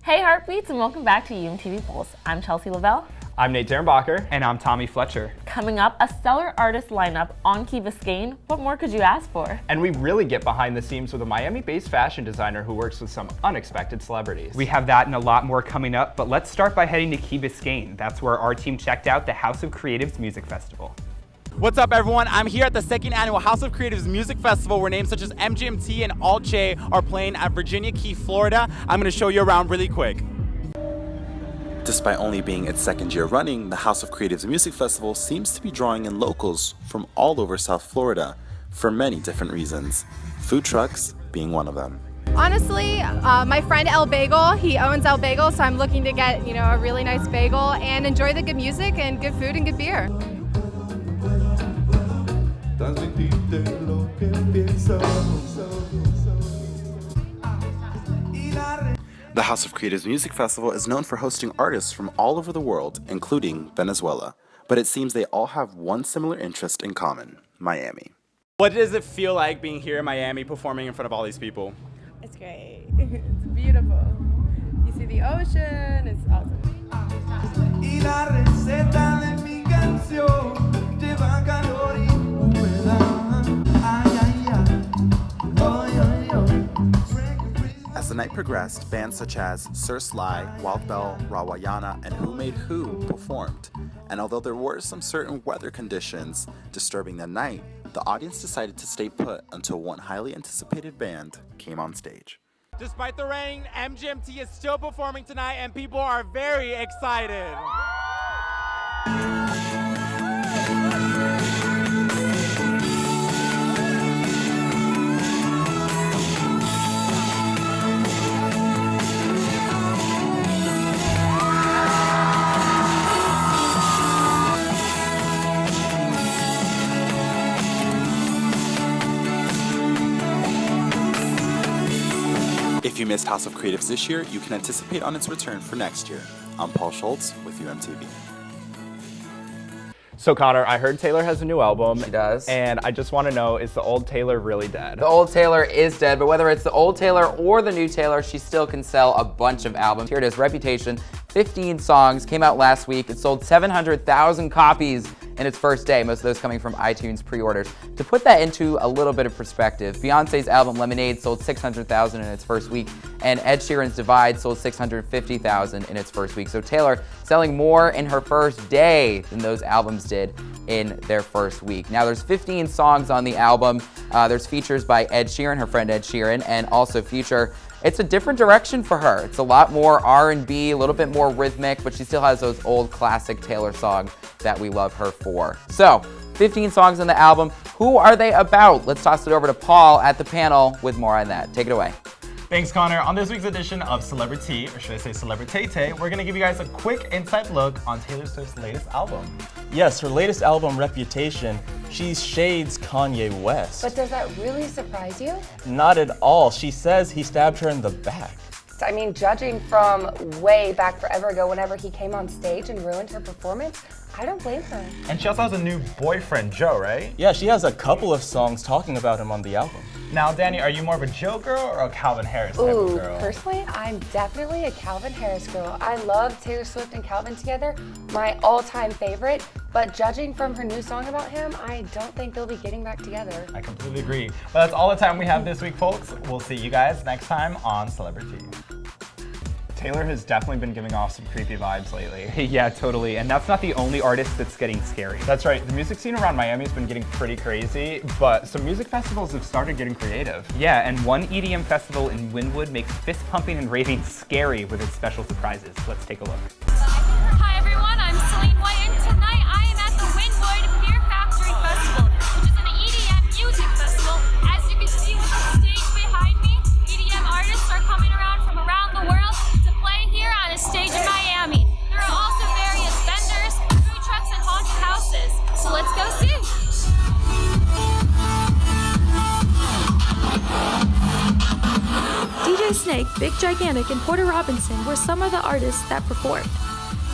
Hey Heartbeats, and welcome back to UMTV Pulse. I'm Chelsea Lavelle. I'm Nate Derenbacher. And I'm Tommy Fletcher. Coming up, a stellar artist lineup on Key Biscayne. What more could you ask for? And we really get behind the scenes with a Miami-based fashion designer who works with some unexpected celebrities. We have that and a lot more coming up, but let's start by heading to Key Biscayne. That's where our team checked out the House of Creatives Music Festival. What's up, everyone? I'm here at the second annual House of Creatives Music Festival, where names such as MGMT and Alt J are playing at Virginia Key, Florida. I'm going to show you around really quick. Despite only being its second year running, the House of Creatives Music Festival seems to be drawing in locals from all over South Florida for many different reasons, food trucks being one of them. Honestly, my friend El Bagel, he owns El Bagel, so I'm looking to get, a really nice bagel and enjoy the good music and good food and good beer. The House of Creatives Music Festival is known for hosting artists from all over the world, including Venezuela. But it seems they all have one similar interest in common, Miami. What does it feel like being here in Miami performing in front of all these people? It's great. It's beautiful. You see the ocean, it's awesome. As the night progressed, bands such as Sir Sly, Wild Bell, Rawayana, and Who Made Who performed. And although there were some certain weather conditions disturbing the night, the audience decided to stay put until one highly anticipated band came on stage. Despite the rain, MGMT is still performing tonight, and people are very excited. If you missed House of Creatives this year, you can anticipate on its return for next year. I'm Paul Schultz with UMTV. So Connor, I heard Taylor has a new album. She does. And I just want to know, is the old Taylor really dead? The old Taylor is dead, but whether it's the old Taylor or the new Taylor, she still can sell a bunch of albums. Here it is, Reputation, 15 songs, came out last week. It sold 700,000 copies in its first day, most of those coming from iTunes pre-orders. To put that into a little bit of perspective, Beyonce's album Lemonade sold 600,000 in its first week, and Ed Sheeran's Divide sold 650,000 in its first week. So Taylor selling more in her first day than those albums did in their first week. Now there's 15 songs on the album. There's features by Ed Sheeran, her friend Ed Sheeran, and also Future. It's a different direction for her. It's a lot more R&B, a little bit more rhythmic, but she still has those old classic Taylor songs that we love her for. So, 15 songs on the album. Who are they about? Let's toss it over to Paul at the panel with more on that. Take it away. Thanks, Connor. On this week's edition of Celebrity, or should I say Celebrity, we're going to give you guys a quick inside look on Taylor Swift's latest album. Yes, her latest album, Reputation, she shades Kanye West. But does that really surprise you? Not at all. She says he stabbed her in the back. I mean, judging from way back forever ago, whenever he came on stage and ruined her performance, I don't blame her. And she also has a new boyfriend, Joe, right? Yeah, she has a couple of songs talking about him on the album. Now, Danny, are you more of a Joe girl or a Calvin Harris type of girl? Personally, I'm definitely a Calvin Harris girl. I love Taylor Swift and Calvin together, my all-time favorite. But judging from her new song about him, I don't think they'll be getting back together. I completely agree. But that's all the time we have this week, folks. We'll see you guys next time on Celebrity. Taylor has definitely been giving off some creepy vibes lately. Yeah, totally. And that's not the only artist that's getting scary. That's right. The music scene around Miami has been getting pretty crazy, but some music festivals have started getting creative. Yeah, and one EDM festival in Wynwood makes fist pumping and raving scary with its special surprises. Let's take a look. Hi everyone, I'm Celine White, and tonight I am at the Wynwood Fear Factory Festival, which is an EDM music festival. As you can see with the stage behind me, EDM artists are coming around from around the world to play here on a stage in Miami. There are also various vendors, food trucks, and haunted houses. So let's go see. DJ Snake, Big Gigantic, and Porter Robinson were some of the artists that performed.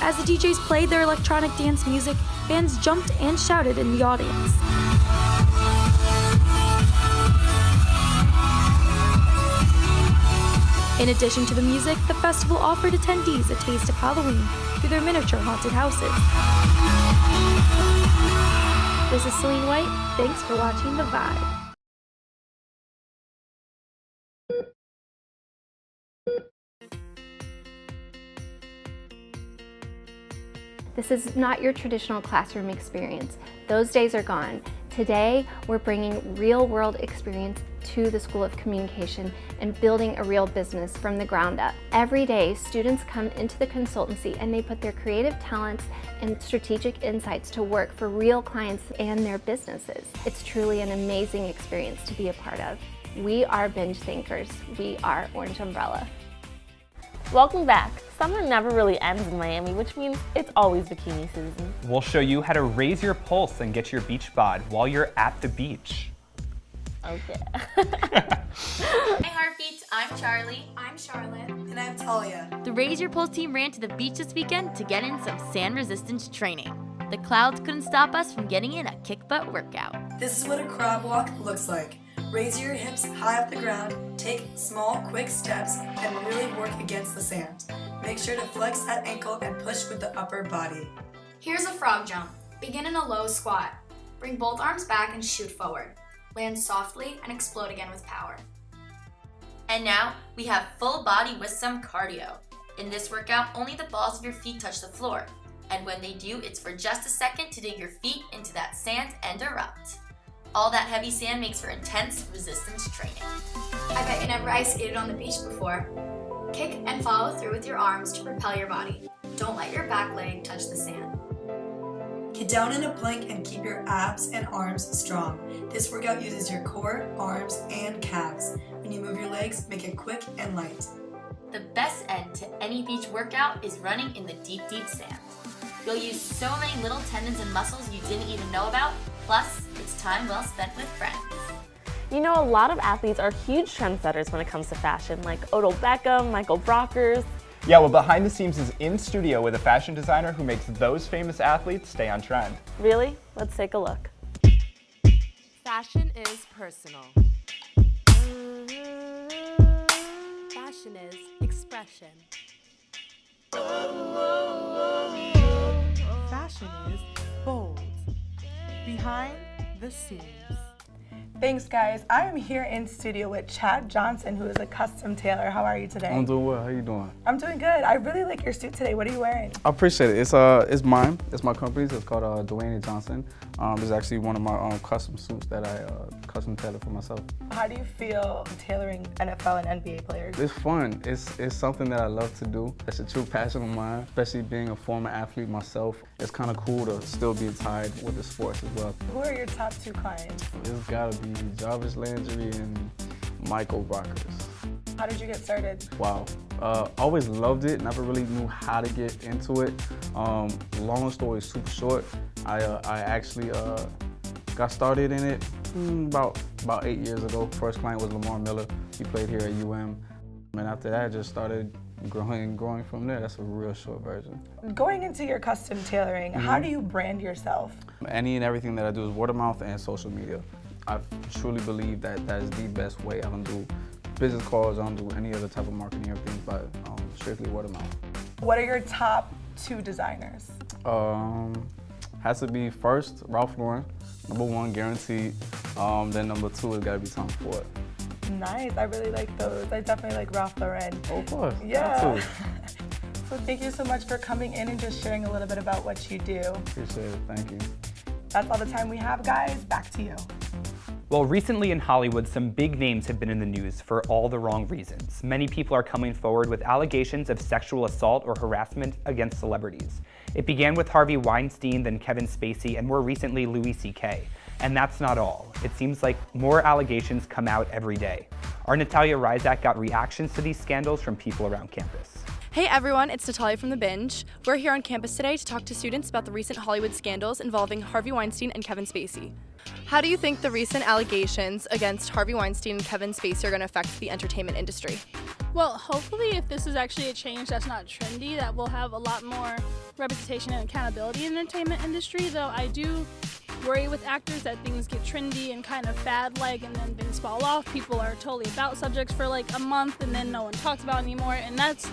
As the DJs played their electronic dance music, fans jumped and shouted in the audience. In addition to the music, the festival offered attendees a taste of Halloween through their miniature haunted houses. This is Celine White. Thanks for watching The Vibe. This is not your traditional classroom experience. Those days are gone. Today, we're bringing real-world experience to the School of Communication and building a real business from the ground up. Every day, students come into the consultancy and they put their creative talents and strategic insights to work for real clients and their businesses. It's truly an amazing experience to be a part of. We are binge thinkers. We are Orange Umbrella. Welcome back. Summer never really ends in Miami, which means it's always bikini season. We'll show you how to raise your pulse and get your beach bod while you're at the beach. Okay. Hey Heartbeats, I'm Charlie. I'm Charlotte. And I'm Talia. The Raise Your Pulse team ran to the beach this weekend to get in some sand resistance training. The clouds couldn't stop us from getting in a kick butt workout. This is what a crab walk looks like. Raise your hips high off the ground, take small, quick steps, and really work against the sand. Make sure to flex that ankle and push with the upper body. Here's a frog jump. Begin in a low squat. Bring both arms back and shoot forward. Land softly and explode again with power. And now, we have full body with some cardio. In this workout, only the balls of your feet touch the floor. And when they do, it's for just a second to dig your feet into that sand and erupt. All that heavy sand makes for intense resistance training. I bet you never ice skated on the beach before. Kick and follow through with your arms to propel your body. Don't let your back leg touch the sand. Get down in a plank and keep your abs and arms strong. This workout uses your core, arms, and calves. When you move your legs, make it quick and light. The best end to any beach workout is running in the deep, deep sand. You'll use so many little tendons and muscles you didn't even know about, plus it's time well spent with friends. You know, a lot of athletes are huge trendsetters when it comes to fashion, like Odell Beckham, Michael Brockers. Yeah, well, Behind the Seams is in studio with a fashion designer who makes those famous athletes stay on trend. Really? Let's take a look. Fashion is personal. Fashion is expression. Fashion is bold. Behind the scenes. Thanks, guys. I am here in studio with Chad Johnson, who is a custom tailor. How are you today? I'm doing well. How you doing? I'm doing good. I really like your suit today. What are you wearing? I appreciate it. It's mine. It's my company's. It's called Dwayne Johnson. It's actually one of my custom suits that I custom tailored for myself. How do you feel tailoring NFL and NBA players? It's fun. It's something that I love to do. It's a true passion of mine, especially being a former athlete myself. It's kind of cool to still be tied with the sports as well. Who are your top two clients? It's gotta be Jarvis Landry and Michael Brockers. How did you get started? Wow. Always loved it. Never really knew how to get into it. Long story super short, I actually got started in it about 8 years ago. First client was Lamar Miller. He played here at UM. And after that, I just started growing from there. That's a real short version. Going into your custom tailoring, how do you brand yourself? Any and everything that I do is word of mouth and social media. I truly believe that that is the best way. I don't do business cards, I don't do any other type of marketing or things, but strictly word of mouth. What are your top two designers? Has to be first, Ralph Lauren, #1 guaranteed. Then #2 has got to be Tom Ford. Nice, I really like those. I definitely like Ralph Lauren. Oh, of course. Yeah. So thank you so much for coming in and just sharing a little bit about what you do. Appreciate it, thank you. That's all the time we have, guys. Back to you. Well, recently in Hollywood, some big names have been in the news for all the wrong reasons. Many people are coming forward with allegations of sexual assault or harassment against celebrities. It began with Harvey Weinstein, then Kevin Spacey, and more recently Louis C.K. And that's not all. It seems like more allegations come out every day. Our Natalia Rizak got reactions to these scandals from people around campus. Hey everyone, it's Natalia from The Binge. We're here on campus today to talk to students about the recent Hollywood scandals involving Harvey Weinstein and Kevin Spacey. How do you think the recent allegations against Harvey Weinstein and Kevin Spacey are going to affect the entertainment industry? Well, hopefully if this is actually a change that's not trendy, that will have a lot more representation and accountability in the entertainment industry, though I do worry with actors that things get trendy and kind of fad-like, and then things fall off. People are totally about subjects for like a month, and then no one talks about it anymore. And that's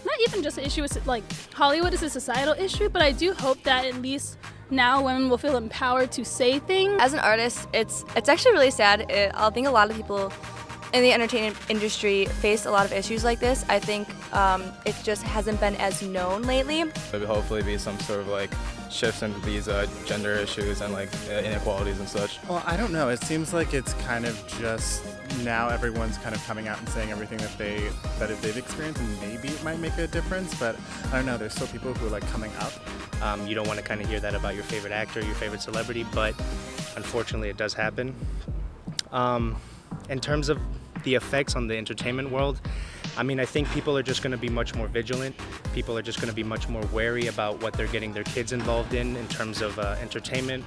not even just an issue with like Hollywood; it's a societal issue. But I do hope that at least now women will feel empowered to say things. As an artist, it's actually really sad. I think a lot of people in the entertainment industry face a lot of issues like this. I think it just hasn't been as known lately. There will hopefully be some sort of like shifts in these gender issues and like inequalities and such. Well, I don't know. It seems like it's kind of just now everyone's kind of coming out and saying everything that they've experienced, and maybe it might make a difference. But I don't know. There's still people who are like coming up. You don't want to kind of hear that about your favorite actor, your favorite celebrity, but unfortunately it does happen. In terms of the effects on the entertainment world, I mean, I think people are just going to be much more vigilant. People are just going to be much more wary about what they're getting their kids involved in terms of entertainment.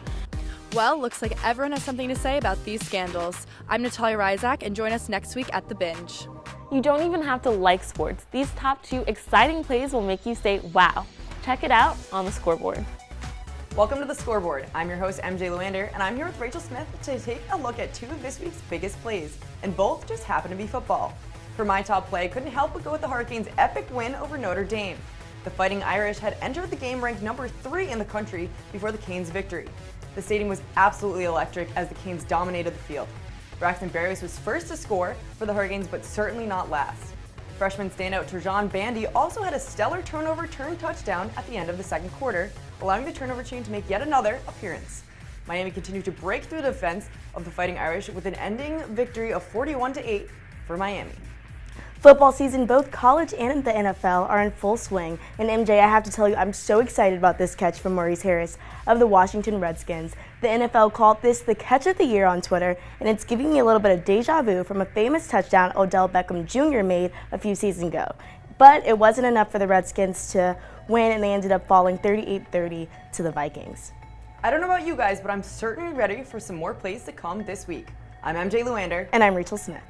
Well, looks like everyone has something to say about these scandals. I'm Natalia Ryzak, and join us next week at The Binge. You don't even have to like sports. These top 2 exciting plays will make you say, wow. Check it out on the scoreboard. Welcome to The Scoreboard. I'm your host, MJ Luander, and I'm here with Rachel Smith to take a look at 2 of this week's biggest plays, and both just happen to be football. For my top play, I couldn't help but go with the Hurricanes' epic win over Notre Dame. The Fighting Irish had entered the game ranked number 3 in the country before the Canes' victory. The stadium was absolutely electric as the Canes dominated the field. Braxton Berrios was first to score for the Hurricanes, but certainly not last. Freshman standout Trajan Bandy also had a stellar turnover turn touchdown at the end of the second quarter, allowing the turnover chain to make yet another appearance. Miami continued to break through the defense of the Fighting Irish with an ending victory of 41-8 for Miami. Football season, both college and the NFL, are in full swing. And MJ, I have to tell you, I'm so excited about this catch from Maurice Harris of the Washington Redskins. The NFL called this the catch of the year on Twitter, and it's giving me a little bit of deja vu from a famous touchdown Odell Beckham Jr. made a few seasons ago. But it wasn't enough for the Redskins to win, and they ended up falling 38-30 to the Vikings. I don't know about you guys, but I'm certainly ready for some more plays to come this week. I'm MJ Luander. And I'm Rachel Smith.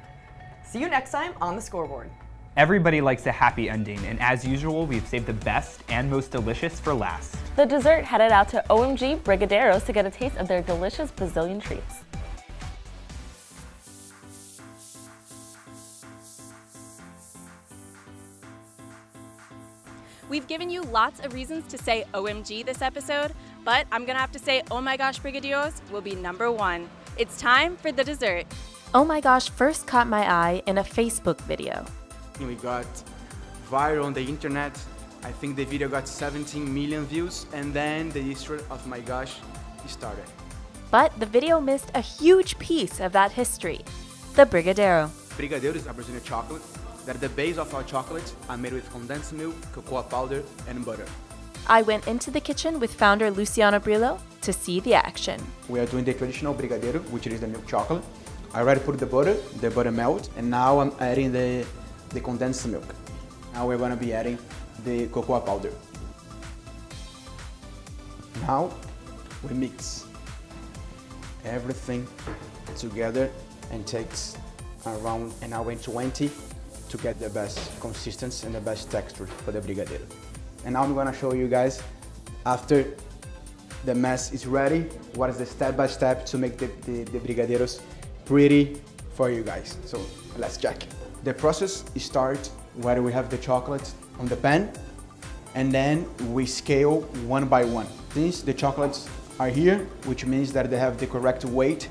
See you next time on The Scoreboard. Everybody likes a happy ending, and as usual, we've saved the best and most delicious for last. The dessert headed out to OMG Brigadeiros to get a taste of their delicious Brazilian treats. We've given you lots of reasons to say OMG this episode, but I'm gonna have to say Oh My Gosh Brigadeiros will be number 1. It's time for the dessert. Oh My Gosh first caught my eye in a Facebook video. We got viral on the internet. I think the video got 17 million views, and then the history of My Gosh started. But the video missed a huge piece of that history, the Brigadeiro. Brigadeiro is a Brazilian chocolate that the base of our chocolates are made with condensed milk, cocoa powder, and butter. I went into the kitchen with founder Luciano Brillo to see the action. We are doing the traditional Brigadeiro, which is the milk chocolate. I already put the butter melt, and now I'm adding the condensed milk. Now we're gonna be adding the cocoa powder. Now we mix everything together and takes around an hour and 20 to get the best consistency and the best texture for the Brigadeiro. And now I'm gonna show you guys, after the mess is ready, what is the step-by-step to make the Brigadeiros pretty for you guys. So let's check. The process starts where we have the chocolate on the pan, and then we scale one by one. Since the chocolates are here, which means that they have the correct weight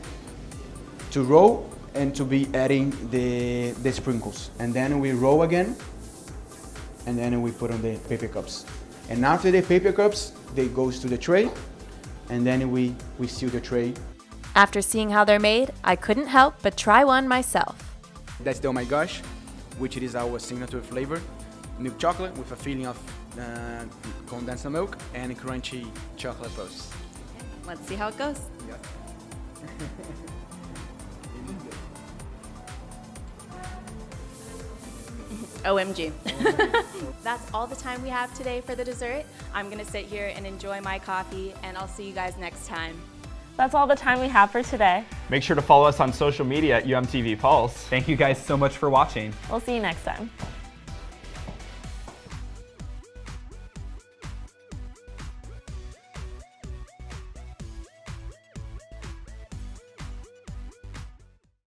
to roll and to be adding the sprinkles. And then we roll again, and then we put on the paper cups. And after the paper cups, they goes to the tray, and then we seal the tray. After seeing how they're made, I couldn't help but try one myself. That's the Oh My Gosh, which is our signature flavor. Milk chocolate with a feeling of condensed milk and crunchy chocolate pearls. Let's see how it goes. Yeah. OMG. That's all the time we have today for the dessert. I'm gonna sit here and enjoy my coffee, and I'll see you guys next time. That's all the time we have for today. Make sure to follow us on social media at UMTV Pulse. Thank you guys so much for watching. We'll see you next time.